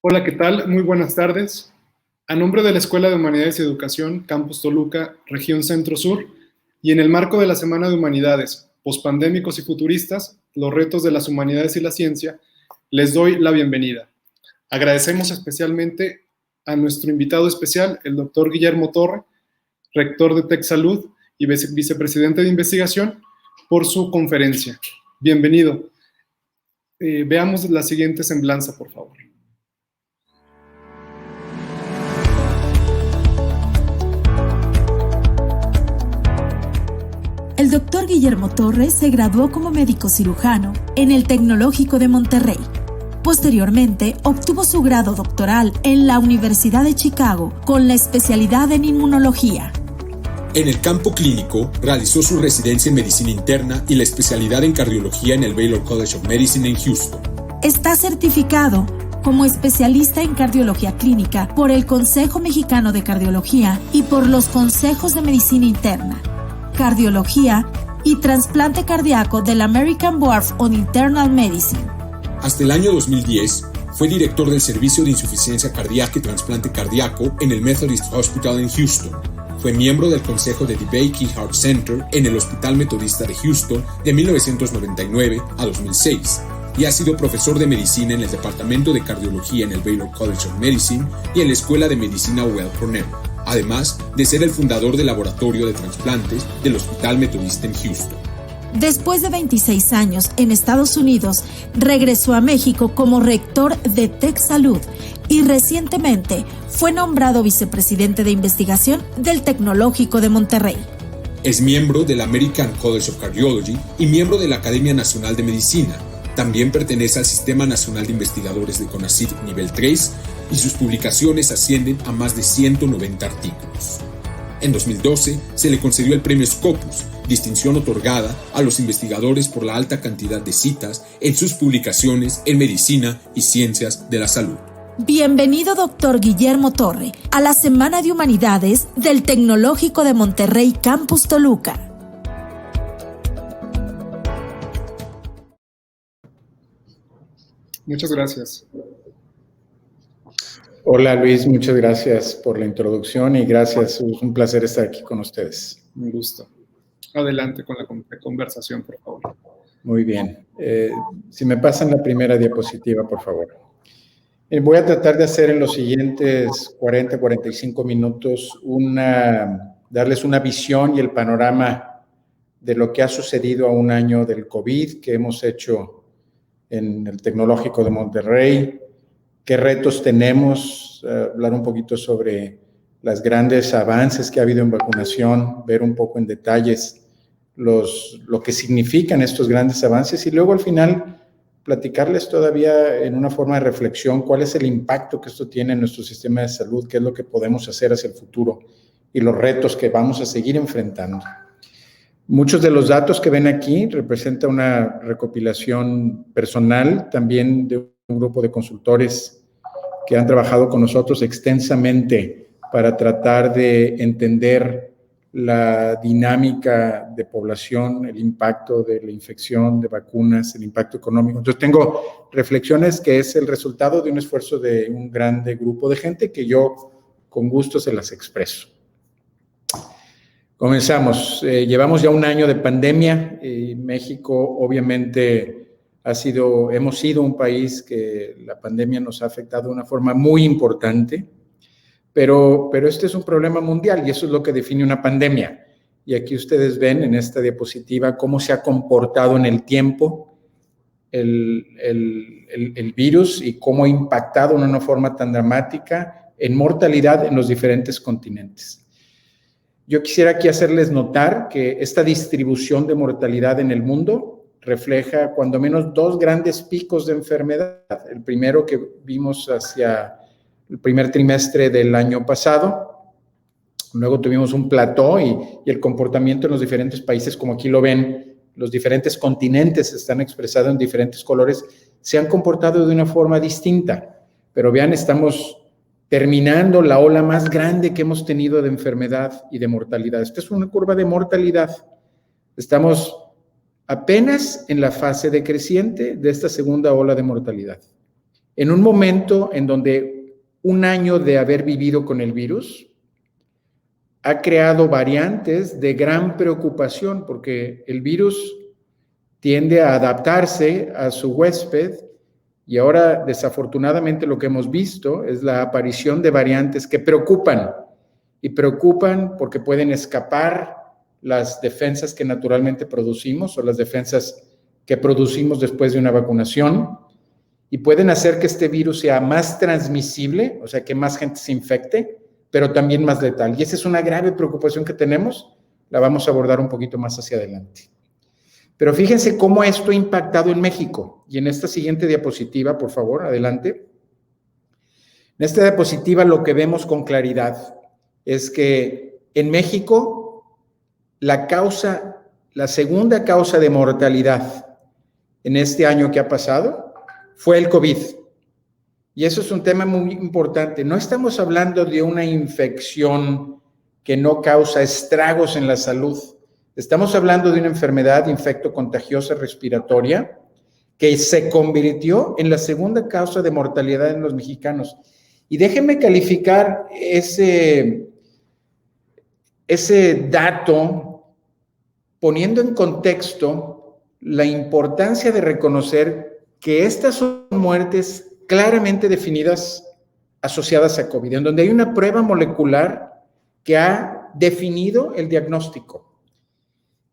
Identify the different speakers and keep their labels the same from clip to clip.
Speaker 1: Hola, ¿qué tal? Muy buenas tardes. A nombre de la Escuela de Humanidades y Educación, Campus Toluca, Región Centro-Sur, y en el marco de la Semana de Humanidades, Pospandémicos y Futuristas, los retos de las humanidades y la ciencia, les doy la bienvenida. Agradecemos especialmente a nuestro invitado especial, el doctor Guillermo Torre, rector de TechSalud y vicepresidente de investigación, por su conferencia. Bienvenido. Veamos la siguiente semblanza, por favor.
Speaker 2: El doctor Guillermo Torre se graduó como médico cirujano en el Tecnológico de Monterrey. Posteriormente, obtuvo su grado doctoral en la Universidad de Chicago con la especialidad en inmunología.
Speaker 3: En el campo clínico, realizó su residencia en medicina interna y la especialidad en cardiología en el Baylor College of Medicine en Houston.
Speaker 2: Está certificado como especialista en cardiología clínica por el Consejo Mexicano de Cardiología y por los Consejos de Medicina Interna, Cardiología y Trasplante Cardíaco del American Board of Internal Medicine.
Speaker 3: Hasta el año 2010, fue director del Servicio de Insuficiencia Cardíaca y Trasplante Cardíaco en el Methodist Hospital en Houston. Fue miembro del consejo de DeBakey Heart Center en el Hospital Metodista de Houston de 1999 a 2006 y ha sido profesor de medicina en el Departamento de Cardiología en el Baylor College of Medicine y en la Escuela de Medicina Weill Cornell, además de ser el fundador del Laboratorio de Transplantes del Hospital Metodista en Houston.
Speaker 2: Después de 26 años en Estados Unidos, regresó a México como rector de TechSalud y recientemente fue nombrado vicepresidente de investigación del Tecnológico de Monterrey.
Speaker 3: Es miembro del American College of Cardiology y miembro de la Academia Nacional de Medicina. También pertenece al Sistema Nacional de Investigadores de CONACYT nivel 3 y sus publicaciones ascienden a más de 190 artículos. En 2012 se le concedió el premio Scopus, distinción otorgada a los investigadores por la alta cantidad de citas en sus publicaciones en medicina y ciencias de la salud.
Speaker 2: Bienvenido, doctor Guillermo Torre, a la Semana de Humanidades del Tecnológico de Monterrey, Campus Toluca.
Speaker 1: Muchas gracias.
Speaker 4: Hola Luis, muchas gracias por la introducción y gracias, es un placer estar aquí con ustedes.
Speaker 1: Un gusto. Adelante con la conversación, por favor.
Speaker 4: Muy bien. Si me pasan la primera diapositiva, por favor. Voy a tratar de hacer en los siguientes 40-45 minutos darles una visión y el panorama de lo que ha sucedido a un año del COVID que hemos hecho en el Tecnológico de Monterrey. ¿Qué retos tenemos? Hablar un poquito sobre los grandes avances que ha habido en vacunación, ver un poco en detalles lo que significan estos grandes avances y luego al final platicarles todavía en una forma de reflexión cuál es el impacto que esto tiene en nuestro sistema de salud, qué es lo que podemos hacer hacia el futuro y los retos que vamos a seguir enfrentando. Muchos de los datos que ven aquí representan una recopilación personal, también de un grupo de consultores que han trabajado con nosotros extensamente para tratar de entender la dinámica de población, el impacto de la infección, de vacunas, el impacto económico. Entonces tengo reflexiones que es el resultado de un esfuerzo de un grande grupo de gente que yo con gusto se las expreso. Comenzamos. Llevamos ya un año de pandemia. México obviamente hemos sido un país que la pandemia nos ha afectado de una forma muy importante, pero este es un problema mundial y eso es lo que define una pandemia. Y aquí ustedes ven en esta diapositiva cómo se ha comportado en el tiempo el virus y cómo ha impactado de una forma tan dramática en mortalidad en los diferentes continentes. Yo quisiera aquí hacerles notar que esta distribución de mortalidad en el mundo refleja cuando menos dos grandes picos de enfermedad. El primero que vimos hacia el primer trimestre del año pasado, luego tuvimos un plató y el comportamiento en los diferentes países, como aquí lo ven, los diferentes continentes están expresados en diferentes colores, se han comportado de una forma distinta. Pero vean, estamos terminando la ola más grande que hemos tenido de enfermedad y de mortalidad. Esta es una curva de mortalidad. Estamos apenas en la fase decreciente de esta segunda ola de mortalidad. en un momento en donde un año de haber vivido con el virus ha creado variantes de gran preocupación, porque el virus tiende a adaptarse a su huésped y ahora, desafortunadamente, lo que hemos visto es la aparición de variantes que preocupan, y preocupan porque pueden escapar las defensas que naturalmente producimos o las defensas que producimos después de una vacunación, y pueden hacer que este virus sea más transmisible, o sea, que más gente se infecte, pero también más letal. Y esa es una grave preocupación que tenemos, la vamos a abordar un poquito más hacia adelante. Pero fíjense cómo esto ha impactado en México. Y en esta siguiente diapositiva, por favor, adelante. En esta diapositiva lo que vemos con claridad es que en México la segunda causa de mortalidad en este año que ha pasado fue el COVID. Y eso es un tema muy importante. No estamos hablando de una infección que no causa estragos en la salud. Estamos hablando de una enfermedad infectocontagiosa respiratoria que se convirtió en la segunda causa de mortalidad en los mexicanos. Y déjenme calificar ese dato poniendo en contexto la importancia de reconocer que estas son muertes claramente definidas asociadas a COVID, en donde hay una prueba molecular que ha definido el diagnóstico.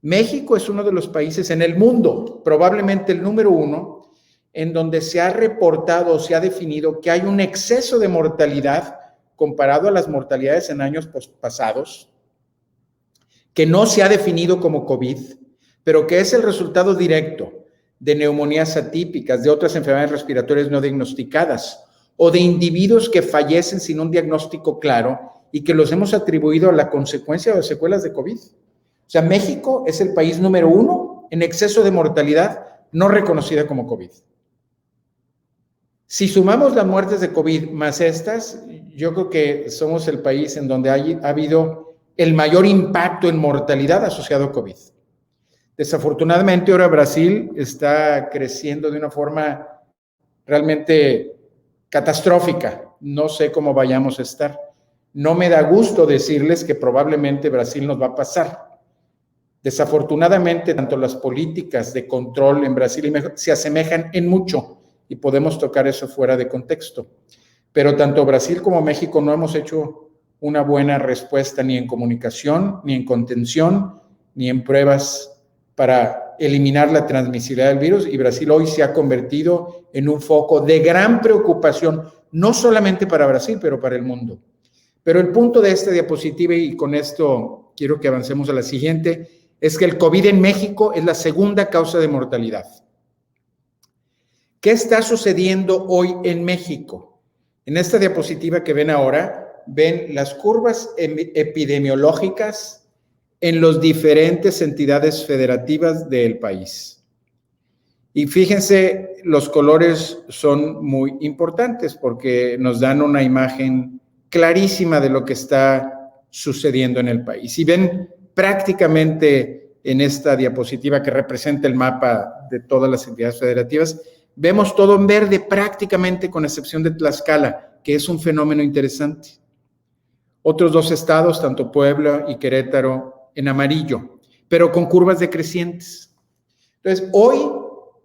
Speaker 4: México es uno de los países en el mundo, probablemente el número 1, en donde se ha reportado o se ha definido que hay un exceso de mortalidad comparado a las mortalidades en años pasados, que no se ha definido como COVID, pero que es el resultado directo de neumonías atípicas, de otras enfermedades respiratorias no diagnosticadas, o de individuos que fallecen sin un diagnóstico claro y que los hemos atribuido a la consecuencia o secuelas de COVID. O sea, México es el país número 1 en exceso de mortalidad no reconocida como COVID. Si sumamos las muertes de COVID más estas, yo creo que somos el país en donde ha habido el mayor impacto en mortalidad asociado a COVID. Desafortunadamente, ahora Brasil está creciendo de una forma realmente catastrófica. No sé cómo vayamos a estar. No me da gusto decirles que probablemente Brasil nos va a pasar. Desafortunadamente, tanto las políticas de control en Brasil y México se asemejan en mucho y podemos tocar eso fuera de contexto. Pero tanto Brasil como México no hemos hecho una buena respuesta ni en comunicación, ni en contención, ni en pruebas para eliminar la transmisibilidad del virus, y Brasil hoy se ha convertido en un foco de gran preocupación, no solamente para Brasil, pero para el mundo. Pero el punto de esta diapositiva, y con esto quiero que avancemos a la siguiente, es que el COVID en México es la segunda causa de mortalidad. ¿Qué está sucediendo hoy en México? En esta diapositiva que ven ahora, ven las curvas epidemiológicas en las diferentes entidades federativas del país. Y fíjense, los colores son muy importantes porque nos dan una imagen clarísima de lo que está sucediendo en el país. Y ven prácticamente en esta diapositiva que representa el mapa de todas las entidades federativas, vemos todo en verde prácticamente con excepción de Tlaxcala, que es un fenómeno interesante. Otros 2 estados, tanto Puebla y Querétaro, en amarillo, pero con curvas decrecientes. Entonces, hoy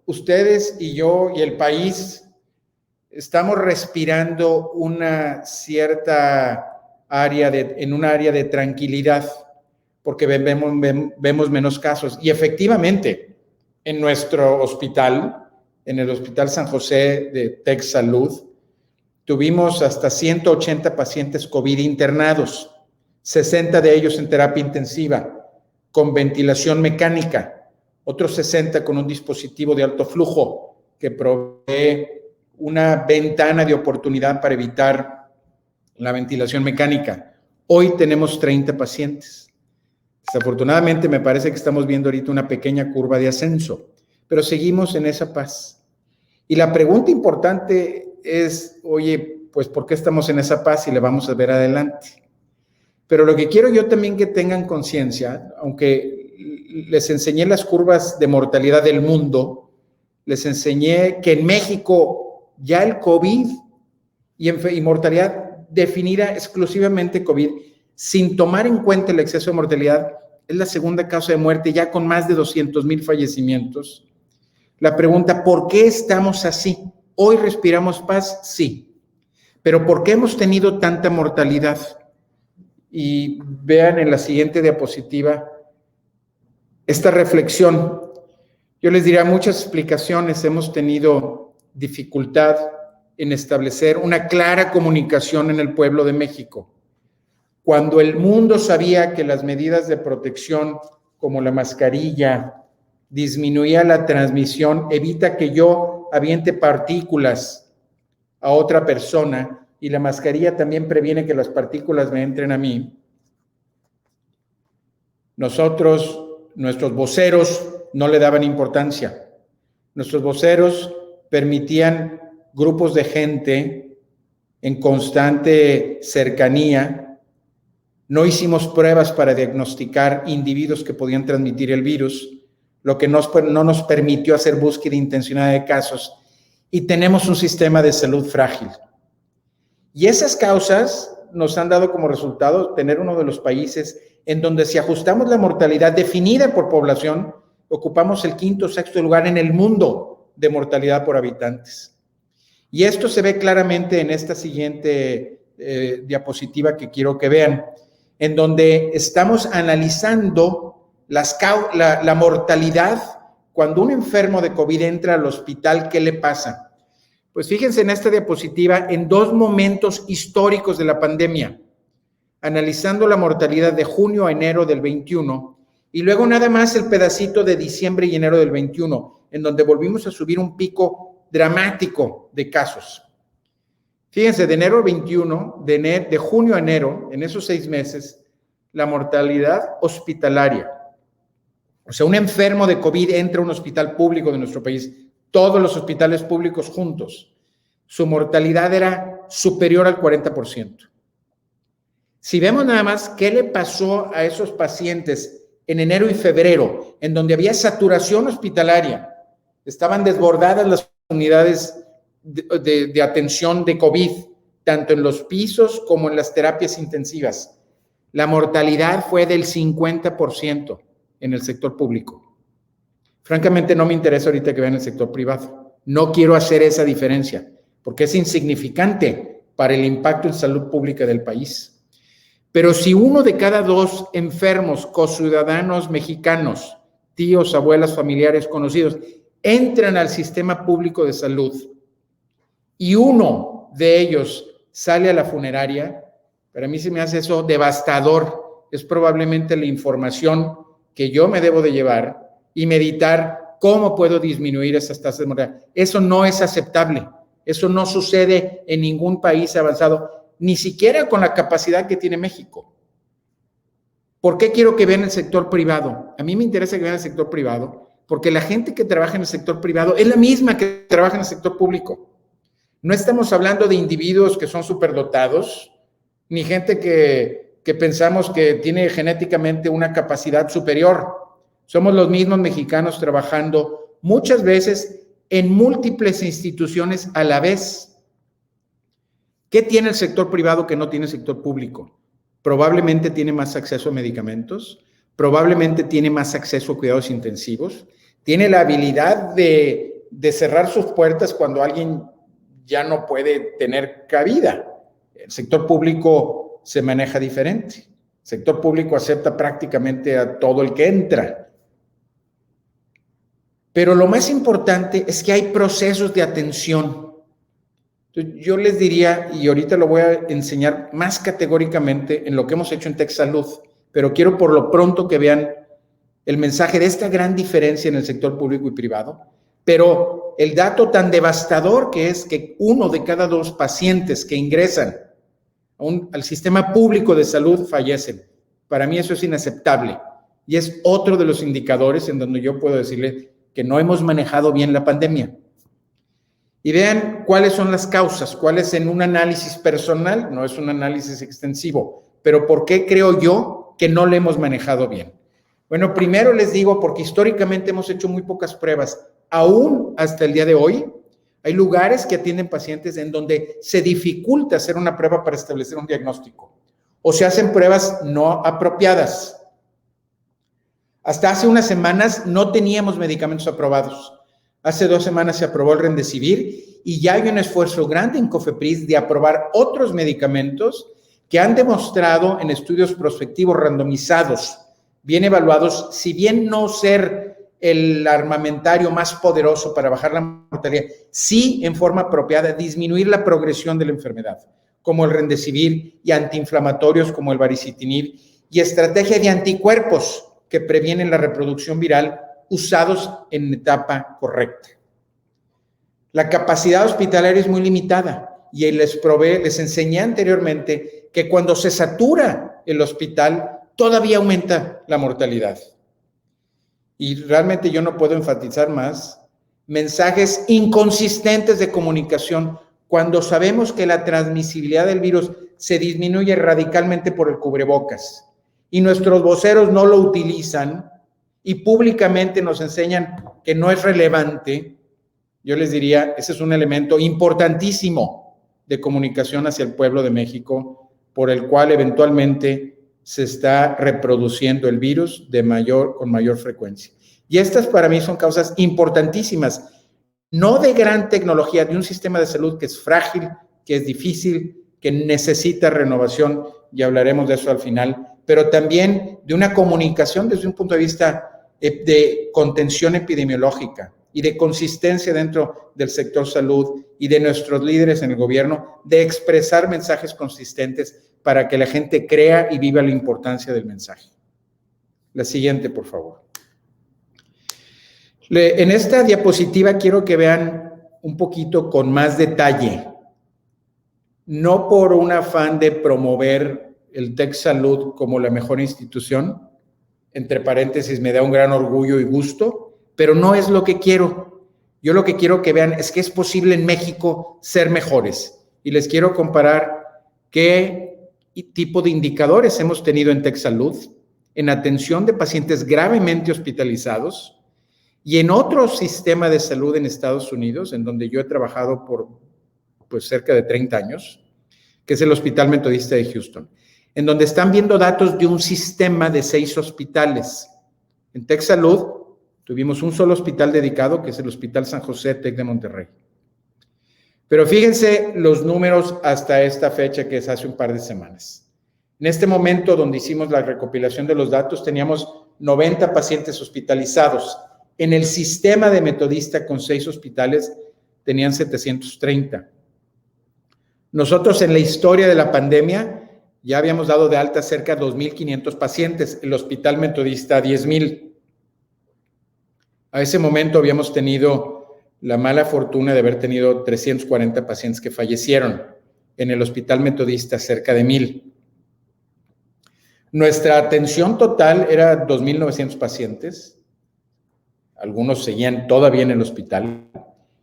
Speaker 4: ustedes y yo y el país estamos respirando una cierta área en un área de tranquilidad, porque vemos menos casos. Y efectivamente, en nuestro hospital, en el Hospital San José de TecSalud, tuvimos hasta 180 pacientes COVID internados, 60 de ellos en terapia intensiva, con ventilación mecánica, otros 60 con un dispositivo de alto flujo que provee una ventana de oportunidad para evitar la ventilación mecánica. Hoy tenemos 30 pacientes. Desafortunadamente me parece que estamos viendo ahorita una pequeña curva de ascenso, pero seguimos en esa paz. Y la pregunta importante es, oye, pues ¿por qué estamos en esa paz y le vamos a ver adelante? Pero lo que quiero yo también que tengan conciencia, aunque les enseñé las curvas de mortalidad del mundo, les enseñé que en México ya el COVID y mortalidad definida exclusivamente COVID, sin tomar en cuenta el exceso de mortalidad, es la segunda causa de muerte, ya con más de 200,000 fallecimientos. La pregunta, ¿por qué estamos así? ¿Hoy respiramos paz? Sí. Pero ¿por qué hemos tenido tanta mortalidad? Y vean en la siguiente diapositiva esta reflexión. Yo les diría muchas explicaciones. Hemos tenido dificultad en establecer una clara comunicación en el pueblo de México. Cuando el mundo sabía que las medidas de protección, como la mascarilla, disminuía la transmisión, evita que yo aviente partículas a otra persona, y la mascarilla también previene que las partículas me entren a mí. Nuestros voceros no le daban importancia. Nuestros voceros permitían grupos de gente en constante cercanía. No hicimos pruebas para diagnosticar individuos que podían transmitir el virus, lo que no nos permitió hacer búsqueda intencionada de casos, y tenemos un sistema de salud frágil. Y esas causas nos han dado como resultado tener uno de los países en donde, si ajustamos la mortalidad definida por población, ocupamos el 5º o 6º lugar en el mundo de mortalidad por habitantes. Y esto se ve claramente en esta siguiente diapositiva que quiero que vean, en donde estamos analizando la mortalidad cuando un enfermo de COVID entra al hospital. ¿Qué le pasa? Pues fíjense en esta diapositiva en 2 momentos históricos de la pandemia, analizando la mortalidad de junio a enero del 21, y luego nada más el pedacito de diciembre y enero del 21, en donde volvimos a subir un pico dramático de casos. Fíjense, de enero al 21, de junio a enero, en esos 6 meses, la mortalidad hospitalaria. O sea, un enfermo de COVID entra a un hospital público de nuestro país, todos los hospitales públicos juntos, su mortalidad era superior al 40%. Si vemos nada más qué le pasó a esos pacientes en enero y febrero, en donde había saturación hospitalaria, estaban desbordadas las unidades de atención de COVID, tanto en los pisos como en las terapias intensivas. La mortalidad fue del 50% en el sector público. Francamente, no me interesa ahorita que vean el sector privado. No quiero hacer esa diferencia, porque es insignificante para el impacto en salud pública del país. Pero si 1 de cada 2 enfermos, conciudadanos mexicanos, tíos, abuelas, familiares, conocidos, entran al sistema público de salud y 1 de ellos sale a la funeraria, para mí se me hace eso devastador. Es probablemente la información que yo me debo de llevar y meditar cómo puedo disminuir esas tasas de mortalidad. Eso no es aceptable. Eso no sucede en ningún país avanzado, ni siquiera con la capacidad que tiene México. ¿Por qué quiero que vean el sector privado? A mí me interesa que vean el sector privado, porque la gente que trabaja en el sector privado es la misma que trabaja en el sector público. No estamos hablando de individuos que son superdotados, ni gente que pensamos que tiene genéticamente una capacidad superior. Somos los mismos mexicanos trabajando muchas veces en múltiples instituciones a la vez. ¿Qué tiene el sector privado que no tiene el sector público? Probablemente tiene más acceso a medicamentos, probablemente tiene más acceso a cuidados intensivos, tiene la habilidad de cerrar sus puertas cuando alguien ya no puede tener cabida. El sector público se maneja diferente. El sector público acepta prácticamente a todo el que entra. Pero lo más importante es que hay procesos de atención. Entonces, yo les diría, y ahorita lo voy a enseñar más categóricamente en lo que hemos hecho en TechSalud, pero quiero por lo pronto que vean el mensaje de esta gran diferencia en el sector público y privado, pero el dato tan devastador que es que 1 de cada 2 pacientes que ingresan al sistema público de salud fallecen. Para mí eso es inaceptable y es otro de los indicadores en donde yo puedo decirle que no hemos manejado bien la pandemia. Y vean cuáles son las causas, cuáles en un análisis personal, no es un análisis extensivo, pero ¿por qué creo yo que no le hemos manejado bien? Bueno, primero les digo, porque históricamente hemos hecho muy pocas pruebas, aún hasta el día de hoy, Hay lugares que atienden pacientes en donde se dificulta hacer una prueba para establecer un diagnóstico o se hacen pruebas no apropiadas. Hasta hace unas semanas no teníamos medicamentos aprobados. Hace 2 semanas se aprobó el Remdesivir y ya hay un esfuerzo grande en COFEPRIS de aprobar otros medicamentos que han demostrado en estudios prospectivos randomizados, bien evaluados, si bien no ser el armamentario más poderoso para bajar la mortalidad, sí en forma apropiada disminuir la progresión de la enfermedad, como el Remdesivir, y antiinflamatorios como el Baricitinib, y estrategia de anticuerpos que previenen la reproducción viral usados en etapa correcta. La capacidad hospitalaria es muy limitada y les enseñé anteriormente que cuando se satura el hospital todavía aumenta la mortalidad. Y realmente yo no puedo enfatizar más mensajes inconsistentes de comunicación cuando sabemos que la transmisibilidad del virus se disminuye radicalmente por el cubrebocas y nuestros voceros no lo utilizan y públicamente nos enseñan que no es relevante. Yo les diría, ese es un elemento importantísimo de comunicación hacia el pueblo de México, por el cual eventualmente se está reproduciendo el virus con mayor frecuencia. Y estas para mí son causas importantísimas, no de gran tecnología, de un sistema de salud que es frágil, que es difícil, que necesita renovación, y hablaremos de eso al final, pero también de una comunicación desde un punto de vista de contención epidemiológica y de consistencia dentro del sector salud y de nuestros líderes en el gobierno, de expresar mensajes consistentes para que la gente crea y viva la importancia del mensaje. La siguiente, por favor. En esta diapositiva quiero que vean un poquito con más detalle, no por un afán de promover el TEC Salud como la mejor institución, entre paréntesis, me da un gran orgullo y gusto, pero no es lo que quiero. Yo lo que quiero que vean es que es posible en México ser mejores. Y les quiero comparar qué tipo de indicadores hemos tenido en TEC Salud, en atención de pacientes gravemente hospitalizados y en otro sistema de salud en Estados Unidos, en donde yo he trabajado por cerca de 30 años, que es el Hospital Metodista de Houston, en donde están viendo datos de un sistema de 6 hospitales. En TEC Salud tuvimos un solo hospital dedicado, que es el Hospital San José TEC de Monterrey. Pero fíjense los números hasta esta fecha, que es hace un par de semanas. En este momento, donde hicimos la recopilación de los datos, teníamos 90 pacientes hospitalizados. En el sistema de Metodista, con 6 hospitales, tenían 730. Nosotros, en la historia de la pandemia, ya habíamos dado de alta cerca de 2,500 pacientes, el Hospital Metodista 10,000. A ese momento habíamos tenido la mala fortuna de haber tenido 340 pacientes que fallecieron. En el Hospital Metodista cerca de 1,000. Nuestra atención total era 2,900 pacientes. Algunos seguían todavía en el hospital.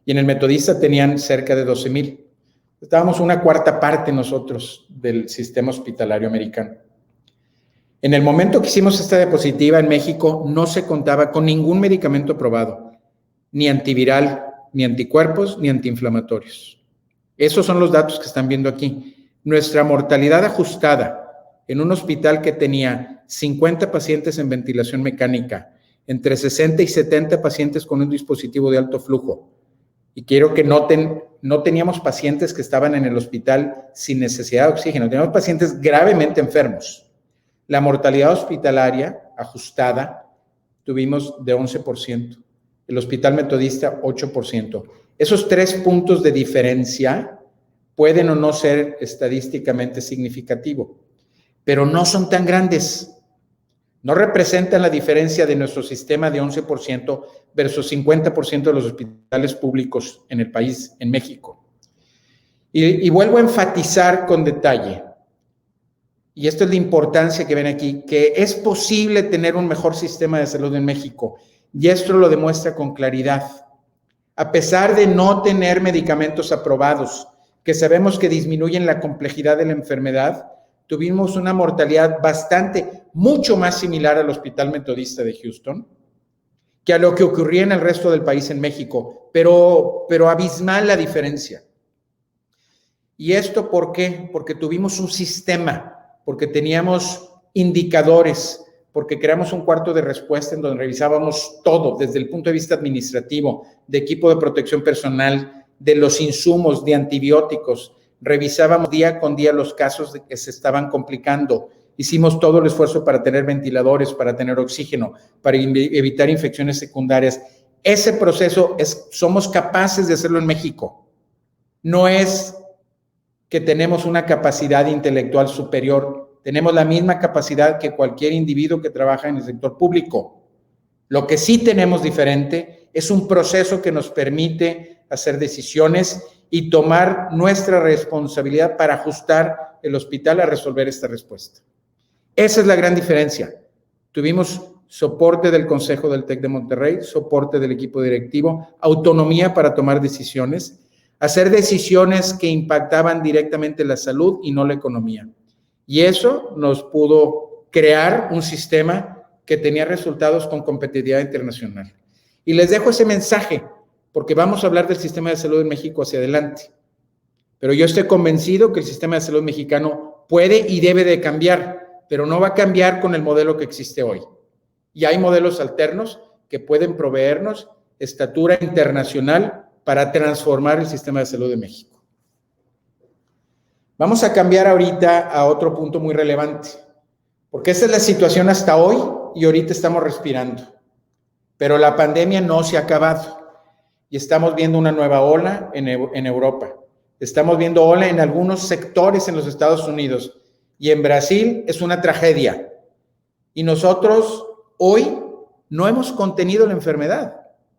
Speaker 4: Y en el Metodista tenían cerca de 12,000. Estábamos una cuarta parte nosotros del sistema hospitalario americano. En el momento que hicimos esta diapositiva en México, no se contaba con ningún medicamento aprobado, ni antiviral, ni anticuerpos, ni antiinflamatorios. Esos son los datos que están viendo aquí. Nuestra mortalidad ajustada en un hospital que tenía 50 pacientes en ventilación mecánica, entre 60 y 70 pacientes con un dispositivo de alto flujo. Y quiero que noten, no teníamos pacientes que estaban en el hospital sin necesidad de oxígeno, teníamos pacientes gravemente enfermos. La mortalidad hospitalaria ajustada tuvimos de 11%, el Hospital Metodista 8%. Esos 3 puntos de diferencia pueden o no ser estadísticamente significativos, pero no son tan grandes. No representan la diferencia de nuestro sistema de 11% versus 50% de los hospitales públicos en el país, en México. Y vuelvo a enfatizar con detalle, y esto es la importancia que ven aquí, que es posible tener un mejor sistema de salud en México, y esto lo demuestra con claridad. A pesar de no tener medicamentos aprobados, que sabemos que disminuyen la complejidad de la enfermedad, tuvimos una mortalidad mucho más similar al Hospital Metodista de Houston, que a lo que ocurría en el resto del país en México, pero abismal la diferencia. ¿Y esto por qué? Porque tuvimos un sistema, porque teníamos indicadores, porque creamos un cuarto de respuesta en donde revisábamos todo desde el punto de vista administrativo, de equipo de protección personal, de los insumos, de antibióticos. Revisábamos día con día los casos de que se estaban complicando. Hicimos todo el esfuerzo para tener ventiladores, para tener oxígeno, para evitar infecciones secundarias. Ese proceso somos capaces de hacerlo en México. No es que tenemos una capacidad intelectual superior. Tenemos la misma capacidad que cualquier individuo que trabaja en el sector público. Lo que sí tenemos diferente es un proceso que nos permite hacer decisiones y tomar nuestra responsabilidad para ajustar el hospital a resolver esta respuesta. Esa es la gran diferencia. Tuvimos soporte del Consejo del TEC de Monterrey, soporte del equipo directivo, autonomía para tomar decisiones, hacer decisiones que impactaban directamente la salud y no la economía. Y eso nos pudo crear un sistema que tenía resultados con competitividad internacional. Y les dejo ese mensaje, porque vamos a hablar del sistema de salud en México hacia adelante. Pero yo estoy convencido que el sistema de salud mexicano puede y debe de cambiar, pero no va a cambiar con el modelo que existe hoy. Y hay modelos alternos que pueden proveernos estatura internacional para transformar el sistema de salud de México. Vamos a cambiar ahorita a otro punto muy relevante, porque esta es la situación hasta hoy y ahorita estamos respirando. Pero la pandemia no se ha acabado y estamos viendo una nueva ola en Europa. Estamos viendo ola en algunos sectores en los Estados Unidos y en Brasil es una tragedia. Y nosotros hoy no hemos contenido la enfermedad,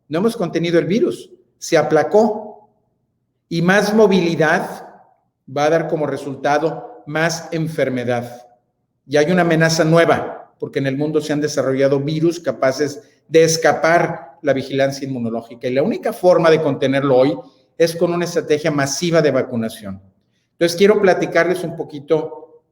Speaker 4: no hemos contenido el virus, se aplacó. Y más movilidad va a dar como resultado más enfermedad. Y hay una amenaza nueva, porque en el mundo se han desarrollado virus capaces de escapar la vigilancia inmunológica. Y la única forma de contenerlo hoy es con una estrategia masiva de vacunación. Entonces, quiero platicarles un poquito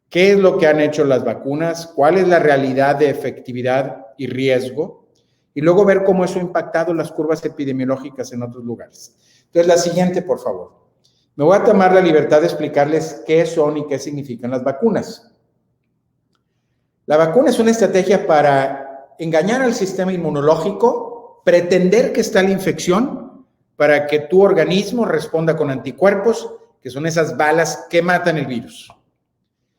Speaker 4: qué es lo que han hecho las vacunas, cuál es la realidad de efectividad y riesgo, y luego ver cómo eso ha impactado las curvas epidemiológicas en otros lugares. Entonces, la siguiente, por favor. Me voy a tomar la libertad de explicarles qué son y qué significan las vacunas. La vacuna es una estrategia para engañar al sistema inmunológico, pretender que está la infección para que tu organismo responda con anticuerpos, que son esas balas que matan el virus.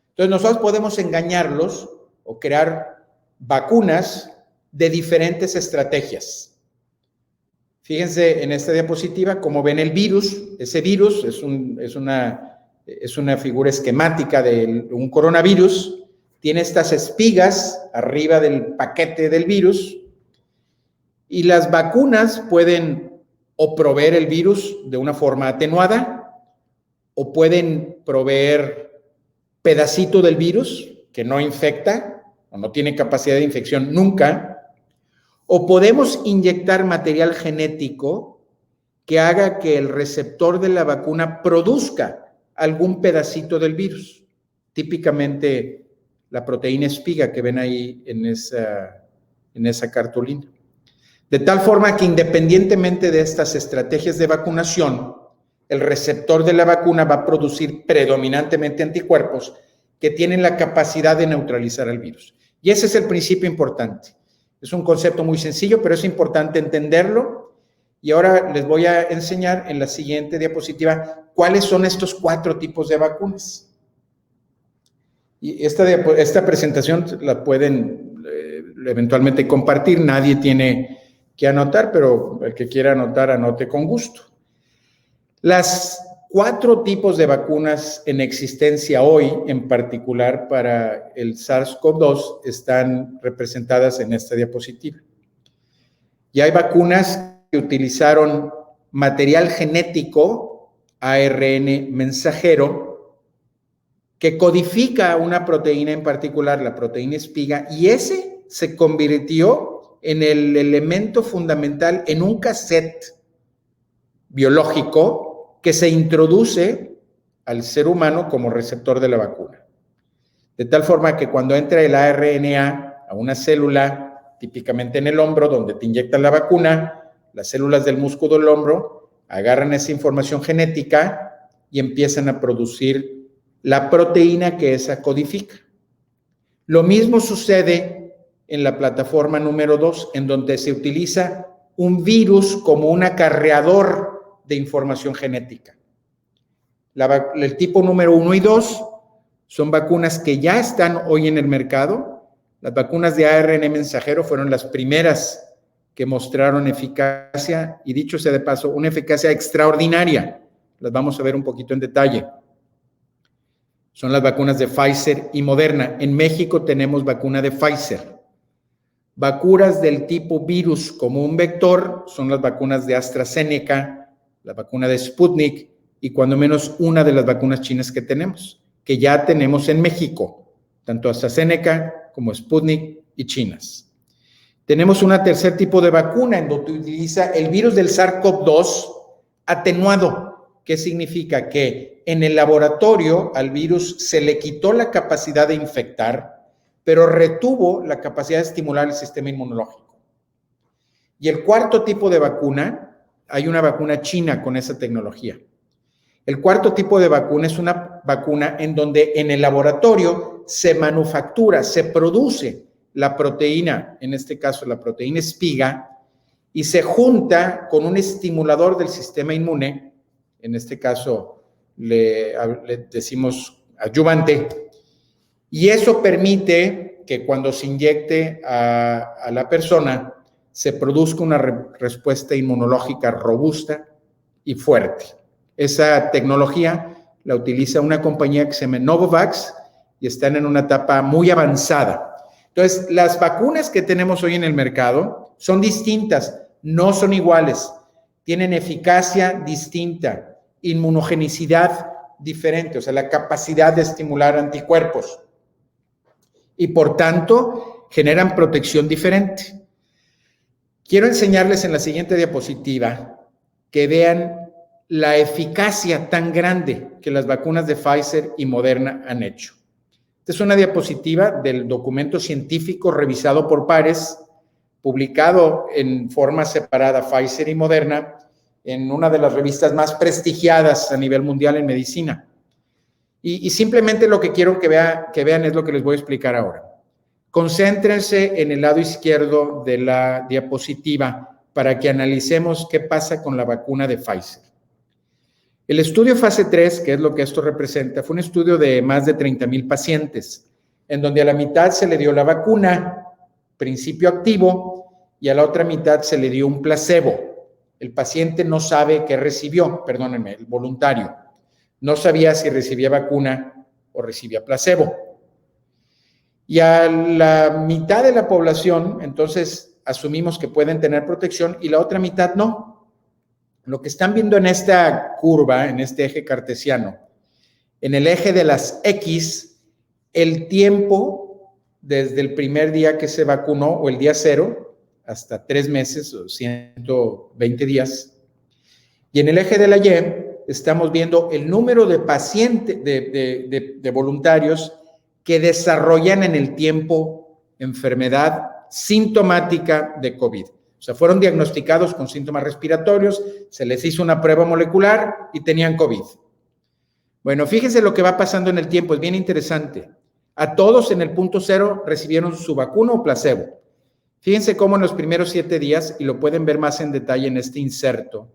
Speaker 4: Entonces, nosotros podemos engañarlos o crear vacunas de diferentes estrategias. Fíjense en esta diapositiva cómo ven el virus. Ese virus es una figura esquemática de un coronavirus. Tiene estas espigas arriba del paquete del virus y las vacunas pueden o proveer el virus de una forma atenuada o pueden proveer pedacito del virus que no infecta o no tiene capacidad de infección nunca, o podemos inyectar material genético que haga que el receptor de la vacuna produzca algún pedacito del virus, típicamente la proteína espiga que ven ahí en esa cartulina. De tal forma que independientemente de estas estrategias de vacunación, el receptor de la vacuna va a producir predominantemente anticuerpos que tienen la capacidad de neutralizar al virus. Y ese es el principio importante. Es un concepto muy sencillo, pero es importante entenderlo. Y ahora les voy a enseñar en la siguiente diapositiva cuáles son estos 4 tipos de vacunas. Y esta presentación la pueden eventualmente compartir. Nadie tiene que anotar, pero el que quiera anotar, anote con gusto. Las 4 tipos de vacunas en existencia hoy, en particular para el SARS-CoV-2, están representadas en esta diapositiva. Y hay vacunas que utilizaron material genético, ARN mensajero, que codifica una proteína en particular, la proteína espiga, y ese se convirtió en el elemento fundamental en un cassette biológico que se introduce al ser humano como receptor de la vacuna. De tal forma que cuando entra el ARNA a una célula típicamente en el hombro, donde te inyectan la vacuna. Las células del músculo del hombro agarran esa información genética y empiezan a producir la proteína que esa codifica. Lo mismo sucede en la plataforma número 2, en donde se utiliza un virus como un acarreador de información genética. El tipo número 1 y 2 son vacunas que ya están hoy en el mercado. Las vacunas de ARN mensajero fueron las primeras que mostraron eficacia, y dicho sea de paso, una eficacia extraordinaria. Las vamos a ver un poquito en detalle. Son las vacunas de Pfizer y Moderna. En México tenemos vacuna de Pfizer. Vacunas del tipo virus como un vector son las vacunas de AstraZeneca, la vacuna de Sputnik y cuando menos una de las vacunas chinas que ya tenemos en México, tanto AstraZeneca como Sputnik y chinas. Tenemos un tercer tipo de vacuna en donde utiliza el virus del SARS-CoV-2 atenuado. ¿Qué significa? Que en el laboratorio al virus se le quitó la capacidad de infectar, pero retuvo la capacidad de estimular el sistema inmunológico. Y el cuarto tipo de vacuna, hay una vacuna china con esa tecnología. El cuarto tipo de vacuna es una vacuna en donde en el laboratorio se manufactura, se produce la proteína, en este caso la proteína espiga, y se junta con un estimulador del sistema inmune, en este caso le decimos adyuvante, y eso permite que cuando se inyecte a la persona se produzca una respuesta inmunológica robusta y fuerte. Esa tecnología la utiliza una compañía que se llama Novavax y están en una etapa muy avanzada. Entonces, las vacunas que tenemos hoy en el mercado son distintas, no son iguales, tienen eficacia distinta, inmunogenicidad diferente, o sea, la capacidad de estimular anticuerpos. Y por tanto, generan protección diferente. Quiero enseñarles en la siguiente diapositiva que vean la eficacia tan grande que las vacunas de Pfizer y Moderna han hecho. Esta es una diapositiva del documento científico revisado por pares, publicado en forma separada Pfizer y Moderna en una de las revistas más prestigiadas a nivel mundial en medicina. Y simplemente lo que quiero que vean es lo que les voy a explicar ahora. Concéntrense en el lado izquierdo de la diapositiva para que analicemos qué pasa con la vacuna de Pfizer. El estudio fase 3, que es lo que esto representa, fue un estudio de más de 30,000 pacientes, en donde a la mitad se le dio la vacuna, principio activo, y a la otra mitad se le dio un placebo. El paciente no sabe qué recibió, perdónenme, el voluntario. No sabía si recibía vacuna o recibía placebo. Y a la mitad de la población, entonces, asumimos que pueden tener protección y la otra mitad no. Lo que están viendo en esta curva, en este eje cartesiano, en el eje de las X, el tiempo desde el primer día que se vacunó o el día 0 hasta 3 meses o 120 días. Y en el eje de la Y estamos viendo el número de pacientes, de voluntarios que desarrollan en el tiempo enfermedad sintomática de COVID. O sea, fueron diagnosticados con síntomas respiratorios, se les hizo una prueba molecular y tenían COVID. Bueno, fíjense lo que va pasando en el tiempo, es bien interesante. A todos en el punto 0 recibieron su vacuna o placebo. Fíjense cómo en los primeros 7 días, y lo pueden ver más en detalle en este inserto,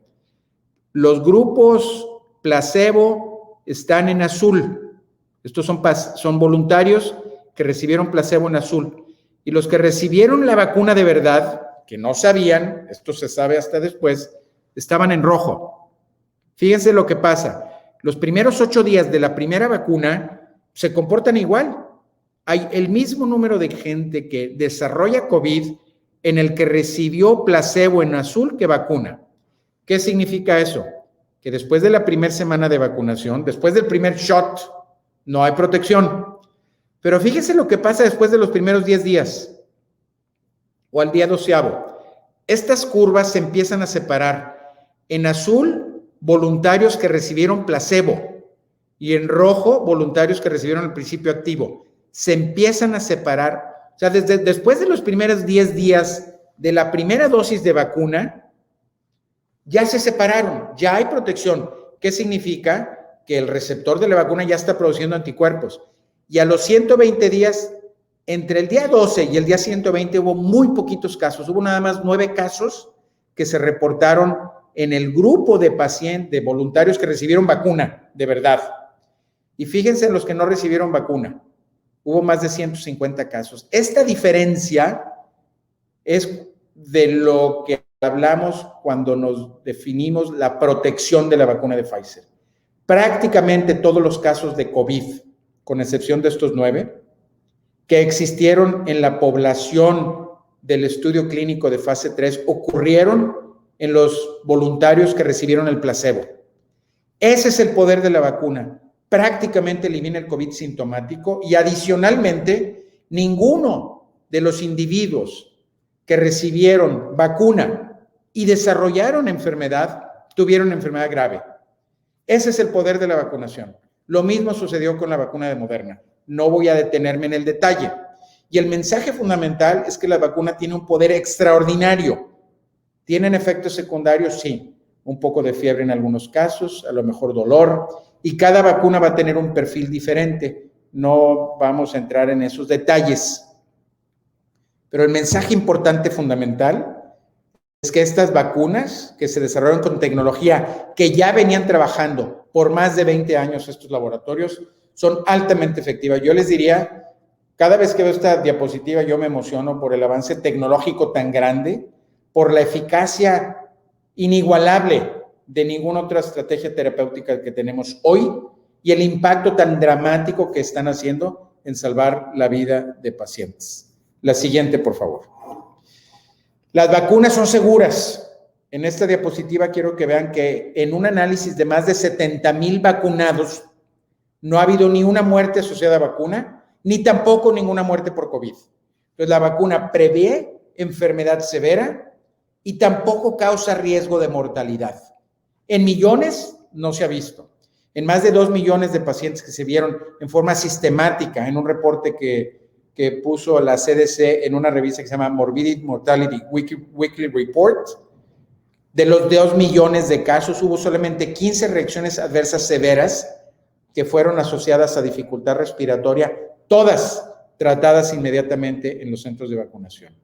Speaker 4: los grupos placebo están en azul. Estos son voluntarios que recibieron placebo en azul. Y los que recibieron la vacuna de verdad, que no sabían, esto se sabe hasta después, estaban en rojo. Fíjense lo que pasa. Los primeros 8 días de la primera vacuna se comportan igual. Hay el mismo número de gente que desarrolla COVID en el que recibió placebo en azul que vacuna. ¿Qué significa eso? Que después de la primera semana de vacunación, después del primer shot, no hay protección. Pero fíjense lo que pasa después de los primeros 10 días o al día 12º. Estas curvas se empiezan a separar. En azul, voluntarios que recibieron placebo y en rojo, voluntarios que recibieron el principio activo. Se empiezan a separar O sea, después de los primeros 10 días de la primera dosis de vacuna, ya se separaron, ya hay protección. ¿Qué significa? Que el receptor de la vacuna ya está produciendo anticuerpos. Y a los 120 días, entre el día 12 y el día 120 hubo muy poquitos casos. Hubo nada más 9 casos que se reportaron en el grupo de pacientes, de voluntarios que recibieron vacuna, de verdad. Y fíjense en los que no recibieron vacuna. Hubo más de 150 casos. Esta diferencia es de lo que hablamos cuando nos definimos la protección de la vacuna de Pfizer. Prácticamente todos los casos de COVID, con excepción de estos 9, que existieron en la población del estudio clínico de fase 3, ocurrieron en los voluntarios que recibieron el placebo. Ese es el poder de la vacuna. Prácticamente elimina el COVID sintomático y adicionalmente, ninguno de los individuos que recibieron vacuna y desarrollaron enfermedad, tuvieron enfermedad grave. Ese es el poder de la vacunación. Lo mismo sucedió con la vacuna de Moderna. No voy a detenerme en el detalle. Y el mensaje fundamental es que la vacuna tiene un poder extraordinario. ¿Tienen efectos secundarios? Sí. Un poco de fiebre en algunos casos, a lo mejor dolor, y cada vacuna va a tener un perfil diferente. No vamos a entrar en esos detalles. Pero el mensaje importante, fundamental, es que estas vacunas que se desarrollaron con tecnología, que ya venían trabajando por más de 20 años estos laboratorios, son altamente efectivas. Yo les diría, cada vez que veo esta diapositiva, yo me emociono por el avance tecnológico tan grande, por la eficacia inigualable de ninguna otra estrategia terapéutica que tenemos hoy y el impacto tan dramático que están haciendo en salvar la vida de pacientes. La siguiente, por favor. Las vacunas son seguras. En esta diapositiva quiero que vean que en un análisis de más de 70,000 vacunados, no ha habido ni una muerte asociada a vacuna, ni tampoco ninguna muerte por COVID. Entonces, la vacuna prevé enfermedad severa y tampoco causa riesgo de mortalidad. En millones no se ha visto. En más de 2 millones de pacientes que se vieron en forma sistemática en un reporte que puso la CDC en una revista que se llama Morbidity Mortality Weekly Report, de los 2 millones de casos hubo solamente 15 reacciones adversas severas que fueron asociadas a dificultad respiratoria, todas tratadas inmediatamente en los centros de vacunación.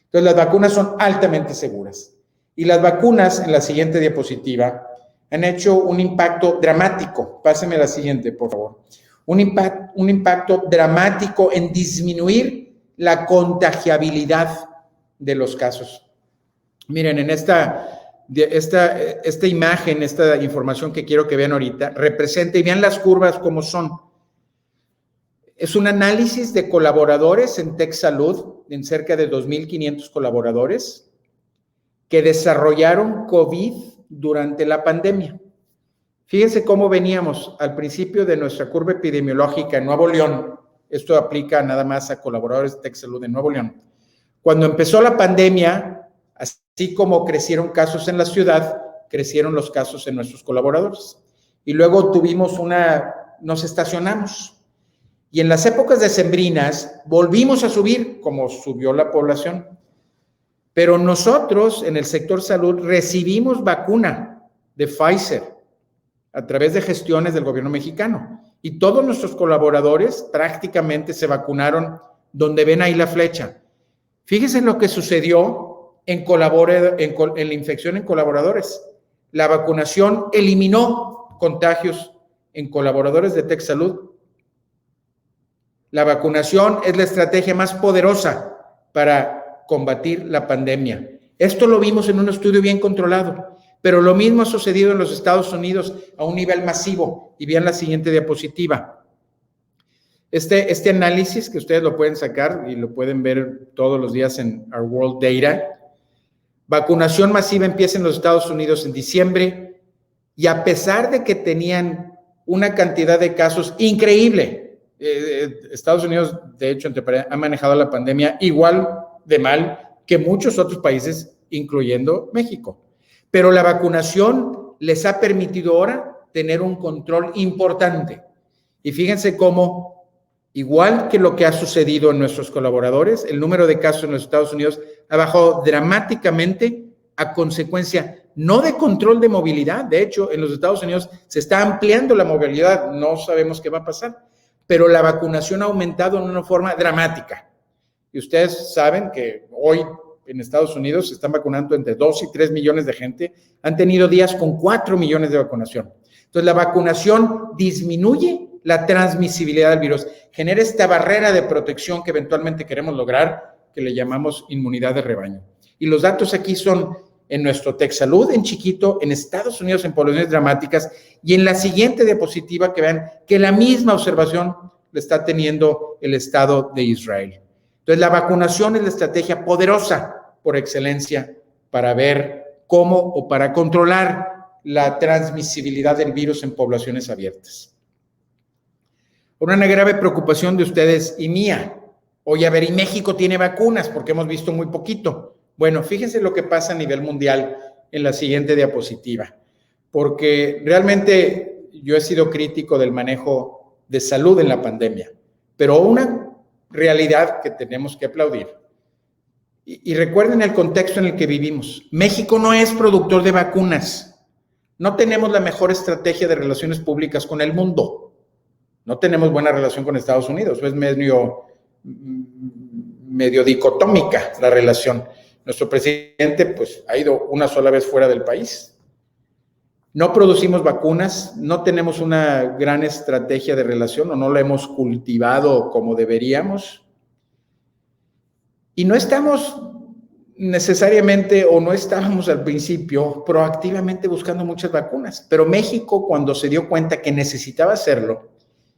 Speaker 4: Entonces, las vacunas son altamente seguras. Y las vacunas, en la siguiente diapositiva, han hecho un impacto dramático. Páseme la siguiente, por favor. Un impacto dramático en disminuir la contagiabilidad de los casos. Miren, en esta imagen, esta información que quiero que vean ahorita, representa, y vean las curvas como son. Es un análisis de colaboradores en TechSalud, en cerca de 2,500 colaboradores, que desarrollaron COVID durante la pandemia. Fíjense cómo veníamos al principio de nuestra curva epidemiológica en Nuevo León. Esto aplica nada más a colaboradores de TechSalud en Nuevo León. Cuando empezó la pandemia, así como crecieron casos en la ciudad, crecieron los casos en nuestros colaboradores. Y luego nos estacionamos. Y en las épocas decembrinas volvimos a subir, como subió la población. Pero nosotros, en el sector salud, recibimos vacuna de Pfizer a través de gestiones del gobierno mexicano. Y todos nuestros colaboradores prácticamente se vacunaron donde ven ahí la flecha. Fíjense lo que sucedió en la infección en colaboradores. La vacunación eliminó contagios en colaboradores de TechSalud. La vacunación es la estrategia más poderosa para combatir la pandemia. Esto lo vimos en un estudio bien controlado, pero lo mismo ha sucedido en los Estados Unidos a un nivel masivo. Y vean la siguiente diapositiva. Este análisis, que ustedes lo pueden sacar y lo pueden ver todos los días en Our World Data, vacunación masiva empieza en los Estados Unidos en diciembre, y a pesar de que tenían una cantidad de casos increíble, Estados Unidos, de hecho, ha manejado la pandemia igual de mal que muchos otros países, incluyendo México. Pero la vacunación les ha permitido ahora tener un control importante. Y fíjense cómo igual que lo que ha sucedido en nuestros colaboradores, el número de casos en los Estados Unidos ha bajado dramáticamente a consecuencia no de control de movilidad. De hecho, en los Estados Unidos se está ampliando la movilidad, no sabemos qué va a pasar, pero la vacunación ha aumentado en una forma dramática. Y ustedes saben que hoy en Estados Unidos se están vacunando entre 2 y 3 millones de gente, han tenido días con 4 millones de vacunación. Entonces, la vacunación disminuye la transmisibilidad del virus, genera esta barrera de protección que eventualmente queremos lograr, que le llamamos inmunidad de rebaño. Y los datos aquí son en nuestro TechSalud, en chiquito, en Estados Unidos, en poblaciones dramáticas, y en la siguiente diapositiva que vean que la misma observación le está teniendo el Estado de Israel. Entonces, la vacunación es la estrategia poderosa por excelencia para ver cómo o para controlar la transmisibilidad del virus en poblaciones abiertas. Una grave preocupación de ustedes y mía. Oye, a ver, ¿y México tiene vacunas? Porque hemos visto muy poquito. Bueno, fíjense lo que pasa a nivel mundial en la siguiente diapositiva, porque realmente yo he sido crítico del manejo de salud en la pandemia, pero una realidad que tenemos que aplaudir. Y recuerden el contexto en el que vivimos. México no es productor de vacunas. No tenemos la mejor estrategia de relaciones públicas con el mundo. No tenemos buena relación con Estados Unidos. Es medio dicotómica la relación. Nuestro presidente, pues, ha ido una sola vez fuera del país. No producimos vacunas, no tenemos una gran estrategia de relación o no la hemos cultivado como deberíamos. Y no estamos necesariamente o no estábamos al principio proactivamente buscando muchas vacunas. Pero México, cuando se dio cuenta que necesitaba hacerlo,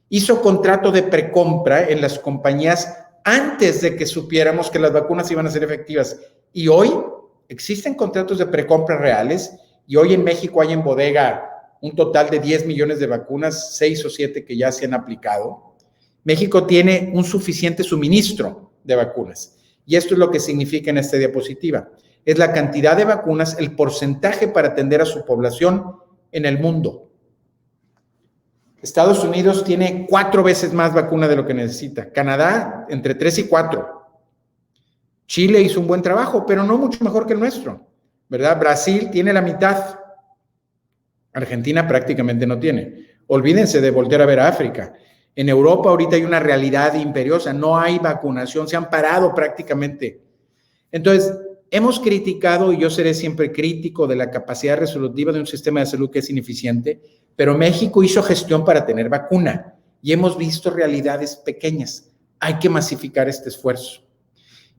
Speaker 4: hizo contrato de precompra en las compañías antes de que supiéramos que las vacunas iban a ser efectivas. Y hoy existen contratos de precompra reales y hoy en México hay en bodega un total de 10 millones de vacunas, 6 o 7 que ya se han aplicado. México tiene un suficiente suministro de vacunas y esto es lo que significa en esta diapositiva. Es la cantidad de vacunas, el porcentaje para atender a su población en el mundo. Estados Unidos tiene 4 veces más vacuna de lo que necesita. Canadá, entre 3 y 4. Chile hizo un buen trabajo, pero no mucho mejor que el nuestro, ¿verdad? Brasil tiene la mitad. Argentina prácticamente no tiene. Olvídense de voltear a ver a África. En Europa ahorita hay una realidad imperiosa, no hay vacunación, se han parado prácticamente. Entonces, hemos criticado, y yo seré siempre crítico de la capacidad resolutiva de un sistema de salud que es ineficiente, pero México hizo gestión para tener vacuna y hemos visto realidades pequeñas. Hay que masificar este esfuerzo.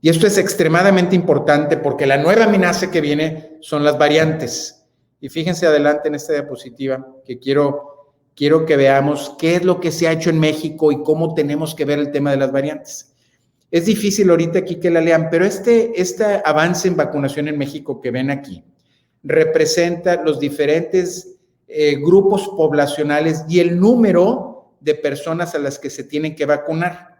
Speaker 4: Y esto es extremadamente importante porque la nueva amenaza que viene son las variantes. Y fíjense adelante en esta diapositiva que quiero que veamos qué es lo que se ha hecho en México y cómo tenemos que ver el tema de las variantes. Es difícil ahorita aquí que la lean, pero este avance en vacunación en México que ven aquí representa los diferentes grupos poblacionales y el número de personas a las que se tienen que vacunar.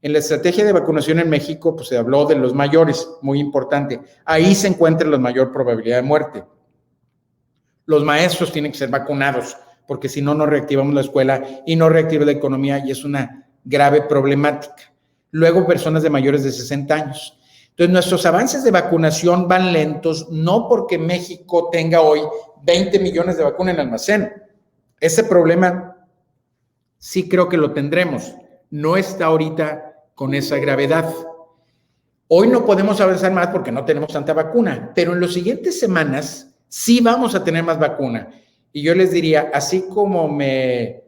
Speaker 4: En la estrategia de vacunación en México, pues se habló de los mayores, muy importante. Ahí se encuentra la mayor probabilidad de muerte. Los maestros tienen que ser vacunados, porque si no, no reactivamos la escuela y no reactiva la economía y es una grave problemática. Luego, personas de mayores de 60 años. Entonces, nuestros avances de vacunación van lentos, no porque México tenga hoy 20 millones de vacunas en almacén. Ese problema sí creo que lo tendremos. No está ahorita con esa gravedad. Hoy no podemos avanzar más porque no tenemos tanta vacuna, pero en las siguientes semanas sí vamos a tener más vacuna. Y yo les diría, así como me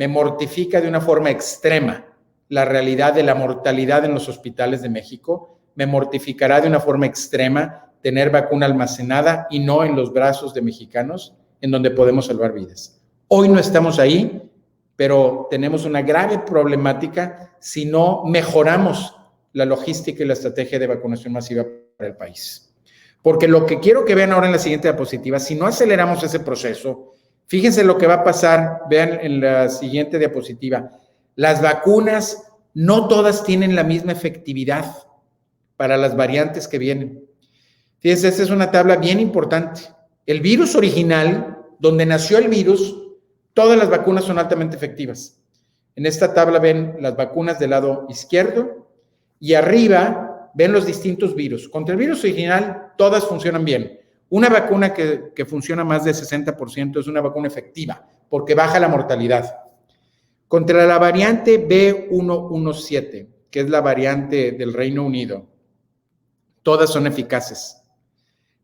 Speaker 4: mortifica de una forma extrema la realidad de la mortalidad en los hospitales de México, me mortificará de una forma extrema tener vacuna almacenada y no en los brazos de mexicanos, en donde podemos salvar vidas. Hoy no estamos ahí, pero tenemos una grave problemática si no mejoramos la logística y la estrategia de vacunación masiva para el país. Porque lo que quiero que vean ahora en la siguiente diapositiva, si no aceleramos ese proceso, fíjense lo que va a pasar, vean en la siguiente diapositiva, las vacunas no todas tienen la misma efectividad para las variantes que vienen. Fíjense, esta es una tabla bien importante. El virus original, donde nació el virus, todas las vacunas son altamente efectivas. En esta tabla ven las vacunas del lado izquierdo y arriba ven los distintos virus. Contra el virus original, todas funcionan bien. Una vacuna que funciona más del 60% es una vacuna efectiva porque baja la mortalidad. Contra la variante B117, que es la variante del Reino Unido, todas son eficaces.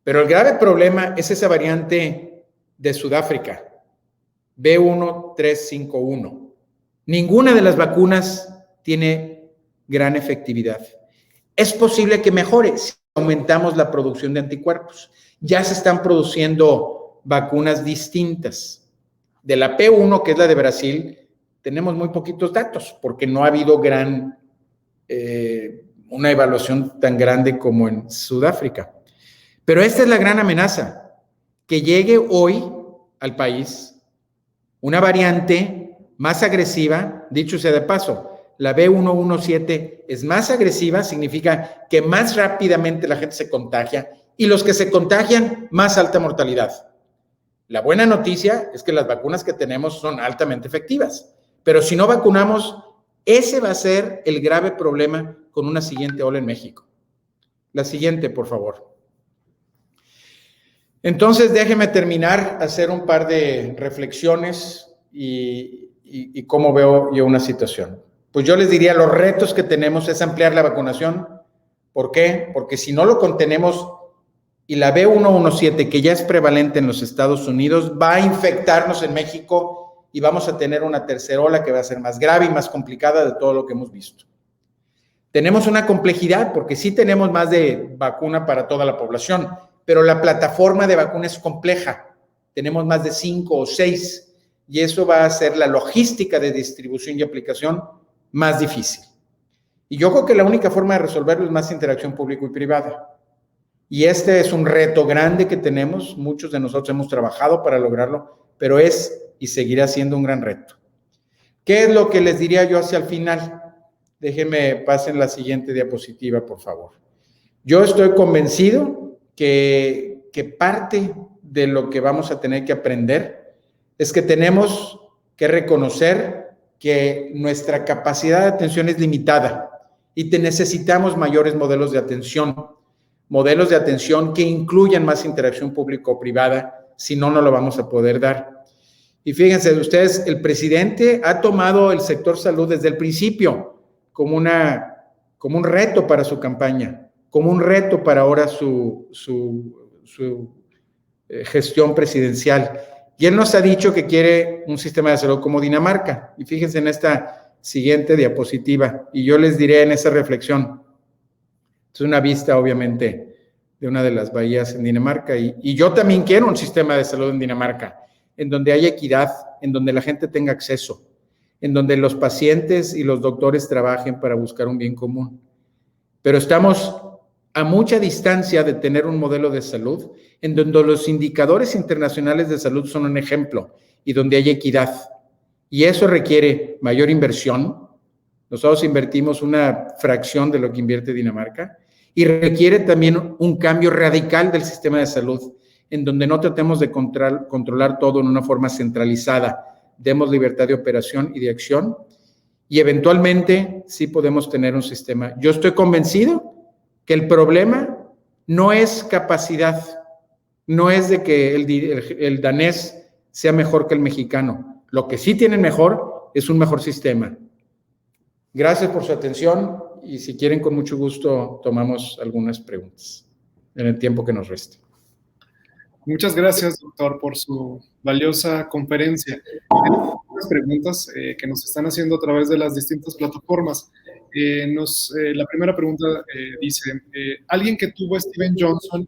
Speaker 4: Pero el grave problema es esa variante de Sudáfrica, B1351. Ninguna de las vacunas tiene gran efectividad. Es posible que mejore si aumentamos la producción de anticuerpos. Ya se están produciendo vacunas distintas. De la P1, que es la de Brasil, tenemos muy poquitos datos porque no ha habido una evaluación tan grande como en Sudáfrica. Pero esta es la gran amenaza, que llegue hoy al país una variante más agresiva, dicho sea de paso, la B117 es más agresiva, significa que más rápidamente la gente se contagia y los que se contagian, más alta mortalidad. La buena noticia es que las vacunas que tenemos son altamente efectivas, pero si no vacunamos, ese va a ser el grave problema con una siguiente ola en México. La siguiente, por favor. Entonces, déjeme terminar, hacer un par de reflexiones y cómo veo yo una situación. Pues yo les diría, los retos que tenemos es ampliar la vacunación. ¿Por qué? Porque si no lo contenemos y la B117, que ya es prevalente en los Estados Unidos, va a infectarnos en México y vamos a tener una tercera ola que va a ser más grave y más complicada de todo lo que hemos visto. Tenemos una complejidad porque sí tenemos más de vacuna para toda la población, pero la plataforma de vacuna es compleja. Tenemos más de 5 o 6 y eso va a hacer la logística de distribución y aplicación más difícil. Y yo creo que la única forma de resolverlo es más interacción público y privada. Y este es un reto grande que tenemos, muchos de nosotros hemos trabajado para lograrlo, pero es y seguirá siendo un gran reto. ¿Qué es lo que les diría yo hacia el final? Déjenme, pasen la siguiente diapositiva, por favor. Yo estoy convencido que parte de lo que vamos a tener que aprender es que tenemos que reconocer que nuestra capacidad de atención es limitada y necesitamos mayores modelos de atención que incluyan más interacción público-privada, si no, no lo vamos a poder dar. Y fíjense ustedes, el presidente ha tomado el sector salud desde el principio como un reto para su campaña, como un reto para ahora su gestión presidencial. Y él nos ha dicho que quiere un sistema de salud como Dinamarca. Y fíjense en esta siguiente diapositiva, y yo les diré en esa reflexión. Es una vista, obviamente, de una de las bahías en Dinamarca. Y yo también quiero un sistema de salud en Dinamarca, en donde haya equidad, en donde la gente tenga acceso, en donde los pacientes y los doctores trabajen para buscar un bien común. Pero estamos a mucha distancia de tener un modelo de salud en donde los indicadores internacionales de salud son un ejemplo y donde hay equidad. Y eso requiere mayor inversión. Nosotros invertimos una fracción de lo que invierte Dinamarca y requiere también un cambio radical del sistema de salud en donde no tratemos de controlar todo en una forma centralizada. Demos libertad de operación y de acción y eventualmente sí podemos tener un sistema. Yo estoy convencido que el problema no es capacidad, no es de que el danés sea mejor que el mexicano. Lo que sí tienen mejor es un mejor sistema. Gracias por su atención y si quieren, con mucho gusto tomamos algunas preguntas en el tiempo que nos resta.
Speaker 1: Muchas gracias, doctor, por su valiosa conferencia. Tenemos algunas preguntas que nos están haciendo a través de las distintas plataformas. La primera pregunta dice, ¿alguien que tuvo Steven Johnson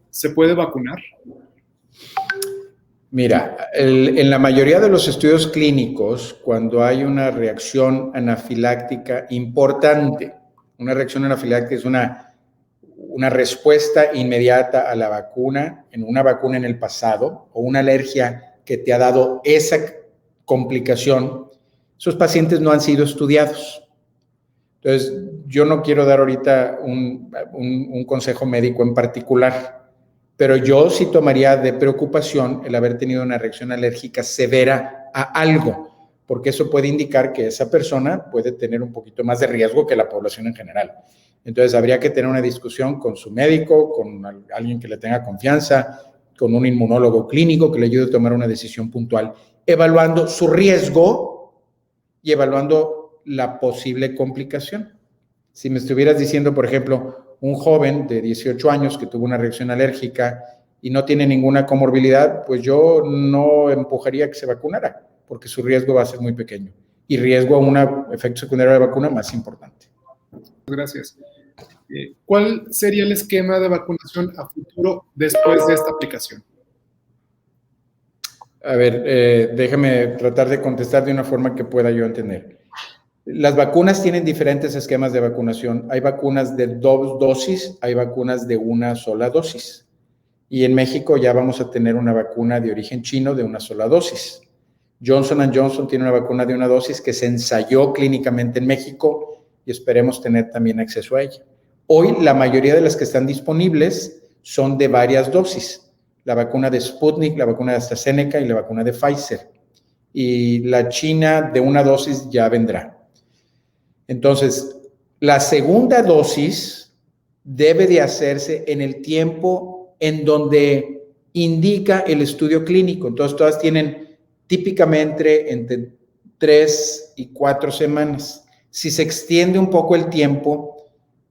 Speaker 1: se puede vacunar?
Speaker 4: Mira, en la mayoría de los estudios clínicos, cuando hay una reacción anafiláctica importante, una reacción anafiláctica es una respuesta inmediata a la vacuna, en una vacuna en el pasado, o una alergia que te ha dado esa complicación, esos pacientes no han sido estudiados. Entonces, yo no quiero dar ahorita un consejo médico en particular, pero yo sí tomaría de preocupación el haber tenido una reacción alérgica severa a algo, porque eso puede indicar que esa persona puede tener un poquito más de riesgo que la población en general. Entonces, habría que tener una discusión con su médico, con alguien que le tenga confianza, con un inmunólogo clínico que le ayude a tomar una decisión puntual, evaluando su riesgo y evaluando la posible complicación. Si me estuvieras diciendo, por ejemplo, un joven de 18 años que tuvo una reacción alérgica y no tiene ninguna comorbilidad, pues yo no empujaría que se vacunara, porque su riesgo va a ser muy pequeño y riesgo a un efecto secundario de la vacuna más importante.
Speaker 1: Gracias. ¿Cuál sería el esquema de vacunación a futuro después de esta aplicación?
Speaker 4: A ver, déjame tratar de contestar de una forma que pueda yo entender. Las vacunas tienen diferentes esquemas de vacunación. Hay vacunas de 2 dosis, hay vacunas de una sola dosis. Y en México ya vamos a tener una vacuna de origen chino de una sola dosis. Johnson & Johnson tiene una vacuna de una dosis que se ensayó clínicamente en México y esperemos tener también acceso a ella. Hoy la mayoría de las que están disponibles son de varias dosis. La vacuna de Sputnik, la vacuna de AstraZeneca y la vacuna de Pfizer. Y la china de una dosis ya vendrá. Entonces, la segunda dosis debe de hacerse en el tiempo en donde indica el estudio clínico. Entonces, todas tienen típicamente entre 3 y 4 semanas. Si se extiende un poco el tiempo,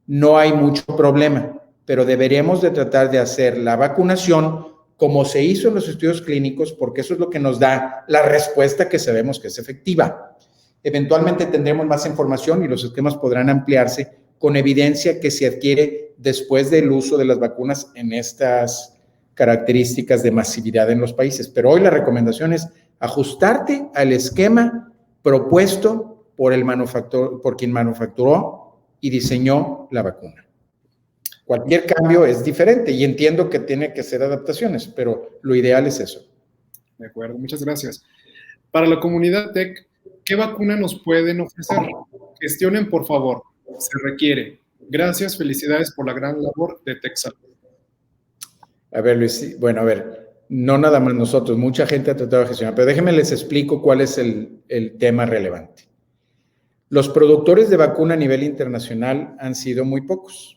Speaker 4: no hay mucho problema, pero deberíamos de tratar de hacer la vacunación como se hizo en los estudios clínicos, porque eso es lo que nos da la respuesta que sabemos que es efectiva. Eventualmente tendremos más información y los esquemas podrán ampliarse con evidencia que se adquiere después del uso de las vacunas en estas características de masividad en los países. Pero hoy la recomendación es ajustarte al esquema propuesto por quien manufacturó y diseñó la vacuna. Cualquier cambio es diferente y entiendo que tiene que ser adaptaciones, pero lo ideal es eso.
Speaker 1: De acuerdo, muchas gracias. Para la comunidad TEC, ¿qué vacuna nos pueden ofrecer? Gestionen, por favor. Se requiere. Gracias, felicidades por la gran labor de TEC Salud.
Speaker 4: A ver, Luis, bueno, a ver, no nada más nosotros, mucha gente ha tratado de gestionar, pero déjenme les explico cuál es el tema relevante. Los productores de vacuna a nivel internacional han sido muy pocos.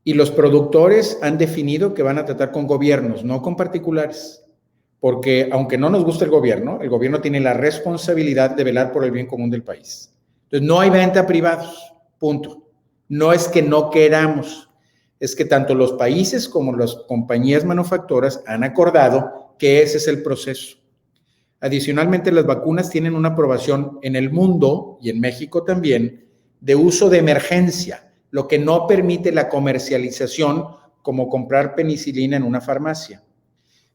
Speaker 4: Y los productores han definido que van a tratar con gobiernos, no con particulares. Porque aunque no nos guste el gobierno tiene la responsabilidad de velar por el bien común del país. Entonces, no hay venta a privados, punto. No es que no queramos, es que tanto los países como las compañías manufactureras han acordado que ese es el proceso. Adicionalmente, las vacunas tienen una aprobación en el mundo y en México también de uso de emergencia, lo que no permite la comercialización como comprar penicilina en una farmacia.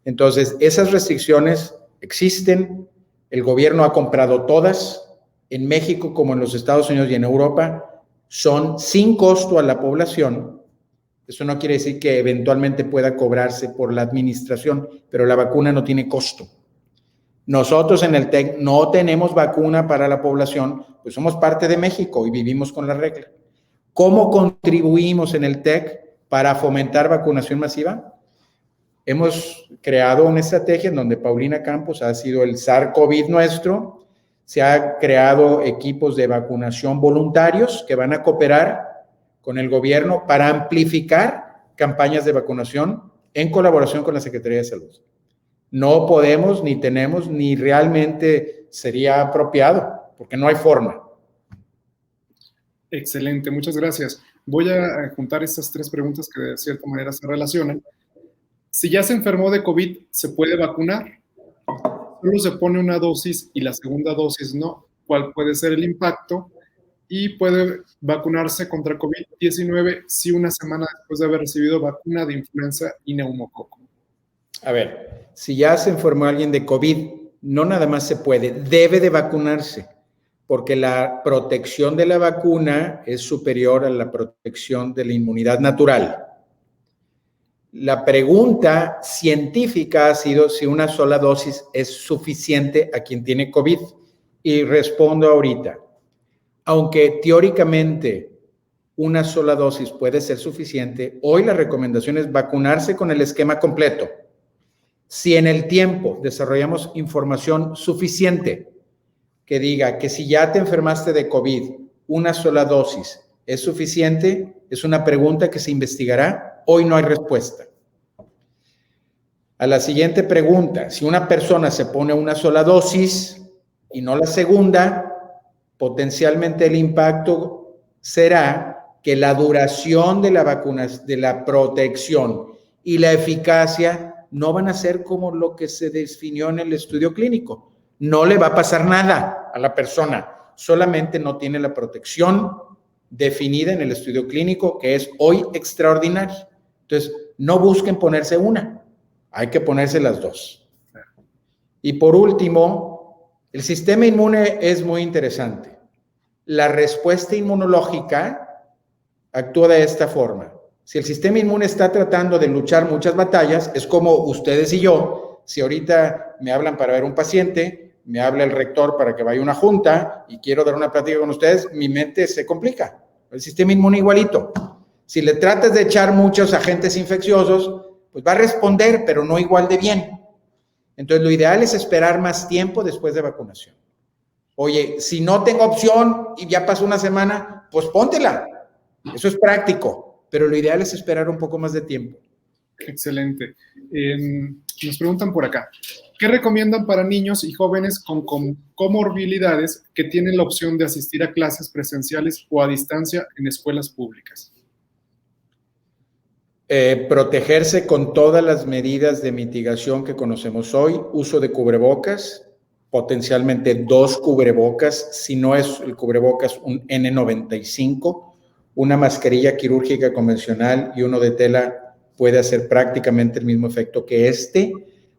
Speaker 4: Entonces, esas restricciones existen, el gobierno ha comprado todas, en México como en los Estados Unidos y en Europa, son sin costo a la población. Eso no quiere decir que eventualmente pueda cobrarse por la administración, pero la vacuna no tiene costo. Nosotros en el TEC no tenemos vacuna para la población, pues somos parte de México y vivimos con la regla. ¿Cómo contribuimos en el TEC para fomentar vacunación masiva? Hemos creado una estrategia en donde Paulina Campos ha sido el SARS-CoV nuestro. Se ha creado equipos de vacunación voluntarios que van a cooperar con el gobierno para amplificar campañas de vacunación en colaboración con la Secretaría de Salud. No podemos, ni tenemos, ni realmente sería apropiado, porque no hay forma.
Speaker 1: Excelente, muchas gracias. Voy a juntar estas 3 preguntas que de cierta manera se relacionan. Si ya se enfermó de COVID, ¿se puede vacunar? Solo se pone una dosis y la segunda dosis no. ¿Cuál puede ser el impacto? Y puede vacunarse contra COVID-19 si una semana después de haber recibido vacuna de influenza y neumococo.
Speaker 4: A ver, si ya se enfermó alguien de COVID, no nada más se puede, debe de vacunarse, porque la protección de la vacuna es superior a la protección de la inmunidad natural. La pregunta científica ha sido si una sola dosis es suficiente a quien tiene COVID. Y respondo ahorita. Aunque teóricamente una sola dosis puede ser suficiente, hoy la recomendación es vacunarse con el esquema completo. Si en el tiempo desarrollamos información suficiente que diga que si ya te enfermaste de COVID, una sola dosis es suficiente, es una pregunta que se investigará. Hoy no hay respuesta. A la siguiente pregunta, si una persona se pone una sola dosis y no la segunda, potencialmente el impacto será que la duración de la vacuna, de la protección y la eficacia no van a ser como lo que se definió en el estudio clínico. No le va a pasar nada a la persona, solamente no tiene la protección definida en el estudio clínico, que es hoy extraordinaria. Entonces, no busquen ponerse una, hay que ponerse las dos. Y por último, el sistema inmune es muy interesante. La respuesta inmunológica actúa de esta forma. Si el sistema inmune está tratando de luchar muchas batallas, es como ustedes y yo, si ahorita me hablan para ver un paciente, me habla el rector para que vaya a una junta y quiero dar una plática con ustedes, mi mente se complica. El sistema inmune igualito. Si le tratas de echar muchos agentes infecciosos, pues va a responder, pero no igual de bien. Entonces, lo ideal es esperar más tiempo después de vacunación. Oye, si no tengo opción y ya pasó una semana, pues póntela. Eso es práctico, pero lo ideal es esperar un poco más de tiempo.
Speaker 1: Excelente. Nos preguntan por acá, ¿qué recomiendan para niños y jóvenes con comorbilidades que tienen la opción de asistir a clases presenciales o a distancia en escuelas públicas?
Speaker 4: Protegerse con todas las medidas de mitigación que conocemos hoy, uso de cubrebocas, potencialmente 2 cubrebocas, si no es el cubrebocas un N95, una mascarilla quirúrgica convencional y uno de tela puede hacer prácticamente el mismo efecto que este.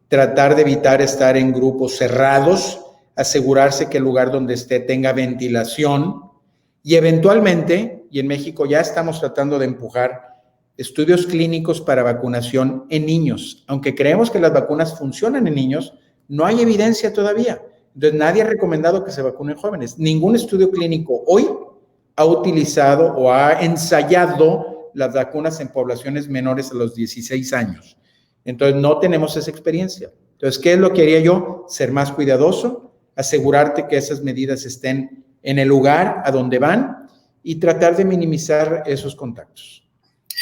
Speaker 4: Tratar de evitar estar en grupos cerrados, asegurarse que el lugar donde esté tenga ventilación y eventualmente, y en México ya estamos tratando de empujar estudios clínicos para vacunación en niños. Aunque creemos que las vacunas funcionan en niños, no hay evidencia todavía. Entonces, nadie ha recomendado que se vacunen jóvenes. Ningún estudio clínico hoy ha utilizado o ha ensayado las vacunas en poblaciones menores a los 16 años. Entonces, no tenemos esa experiencia. Entonces, ¿qué es lo que haría yo? Ser más cuidadoso, asegurarte que esas medidas estén en el lugar a donde van y tratar de minimizar esos contactos.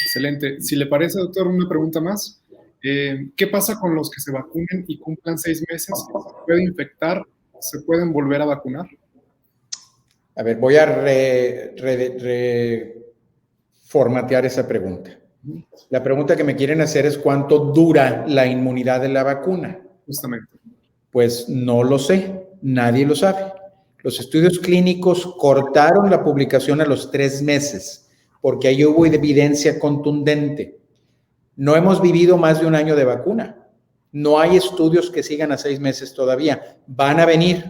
Speaker 1: Excelente. Si le parece, doctor, una pregunta más. ¿Qué pasa con los que se vacunen y cumplan 6 meses? ¿Se puede infectar? ¿Se pueden volver a vacunar?
Speaker 4: A ver, voy a reformatear esa pregunta. La pregunta que me quieren hacer es ¿cuánto dura la inmunidad de la vacuna?
Speaker 1: Justamente.
Speaker 4: Pues no lo sé, nadie lo sabe. Los estudios clínicos cortaron la publicación a los 3 meses porque ahí hubo evidencia contundente. No hemos vivido más de un año de vacuna. No hay estudios que sigan a 6 meses todavía. Van a venir.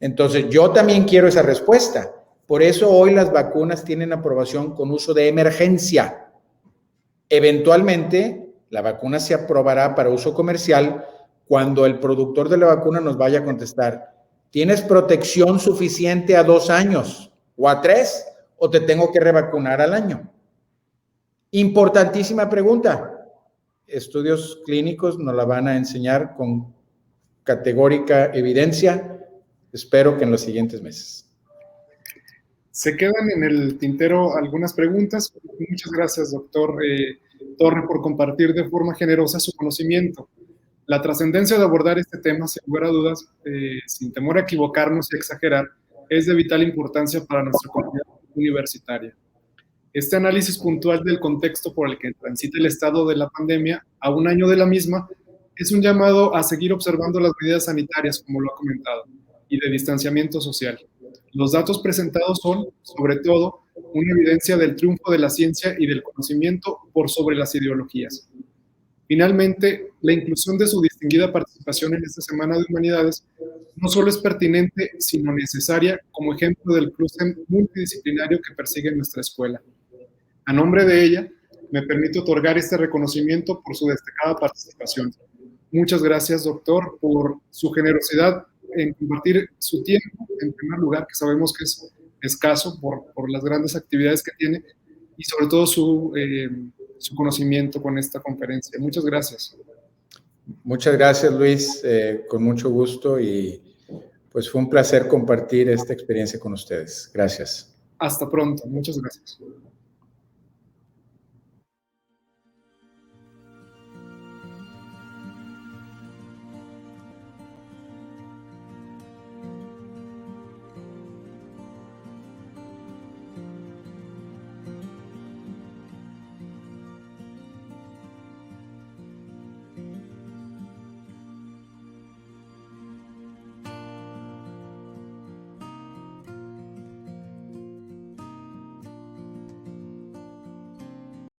Speaker 4: Entonces, yo también quiero esa respuesta. Por eso hoy las vacunas tienen aprobación con uso de emergencia. Eventualmente, la vacuna se aprobará para uso comercial cuando el productor de la vacuna nos vaya a contestar, ¿tienes protección suficiente a 2 años o a 3 o te tengo que revacunar al año? Importantísima pregunta. Estudios clínicos nos la van a enseñar con categórica evidencia. Espero que en los siguientes meses.
Speaker 1: Se quedan en el tintero algunas preguntas. Muchas gracias, doctor Torre, por compartir de forma generosa su conocimiento. La trascendencia de abordar este tema, sin lugar a dudas, sin temor a equivocarnos y exagerar, es de vital importancia para nuestra comunidad universitaria. Este análisis puntual del contexto por el que transita el estado de la pandemia a un año de la misma es un llamado a seguir observando las medidas sanitarias, como lo ha comentado, y de distanciamiento social. Los datos presentados son, sobre todo, una evidencia del triunfo de la ciencia y del conocimiento por sobre las ideologías. Finalmente, la inclusión de su distinguida participación en esta Semana de Humanidades no solo es pertinente, sino necesaria como ejemplo del cruce multidisciplinario que persigue nuestra escuela. A nombre de ella, me permito otorgar este reconocimiento por su destacada participación. Muchas gracias, doctor, por su generosidad en compartir su tiempo, en primer lugar, que sabemos que es escaso por las grandes actividades que tiene, y sobre todo su conocimiento con esta conferencia. Muchas gracias.
Speaker 4: Muchas gracias, Luis, con mucho gusto, y pues fue un placer compartir esta experiencia con ustedes. Gracias.
Speaker 1: Hasta pronto. Muchas gracias.